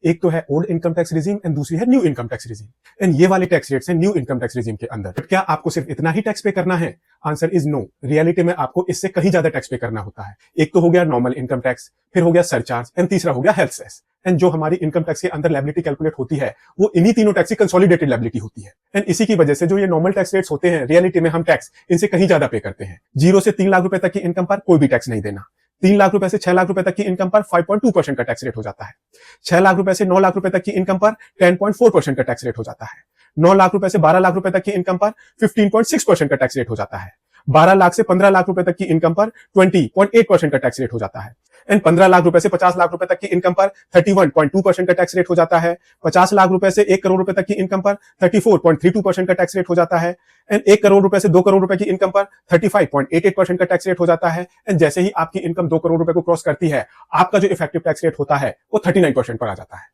एक तो है old income tax regime and दूसरी है new income tax regime. And ये वाले टैक्स रेट्स हैं न्यू इनकम टैक्स रिजीम के अंदर। बट क्या आपको सिर्फ इतना ही टैक्स पे करना है? Answer is no. रियलिटी में आपको इससे कहीं ज्यादा टैक्स पे करना होता है। एक तो हो गया नॉर्मल इनकम टैक्स, फिर हो गया सरचार्ज एंड तीसरा हो गया हेल्थ सेस। एंड जो हमारी इनकम टैक्स के अंदर लायबिलिटी कैलकुलेट होती है वो इन्हीं तीनों टैक्स की कंसोलिडेटेड लायबिलिटी होती है। एंड इसी की वजह से जो ये नॉर्मल टैक्स रेट्स होते हैं, रियलिटी में हम टैक्स इनसे कहीं ज्यादा पे करते हैं। 0 से 3 लाख रुपए तक की इनकम पर कोई भी टैक्स नहीं देना। 3 लाख रुपए से 6 लाख रुपए तक की इनकम पर 5.2% का टैक्स रेट हो जाता है। 6 लाख रुपए से 9 लाख रुपए तक की इनकम पर 10.4% का टैक्स रेट हो जाता है। 9 लाख रुपए से 12 लाख रुपए तक की इनकम पर 15.6% का टैक्स रेट हो जाता है। 12 लाख से 15 लाख रुपए तक की इनकम पर 20.8% का टैक्स रेट हो जाता है। एंड 15 लाख रुपए से 50 लाख रुपए तक की इनकम पर 31.2% का टैक्स रेट हो जाता है। 50 लाख रुपए से 1 करोड़ रुपए तक की इनकम पर 34.32% का टैक्स रेट हो जाता है। एंड 1 करोड़ रुपए से 2 करोड़ रुपए की इनकम पर 35.88% का टैक्स रेट हो जाता है। एंड जैसे ही आपकी इनकम 2 करोड़ रुपए को क्रॉस करती है, आपका जो इफेक्टिव टैक्स रेट होता है वो 39% पर आ जाता है।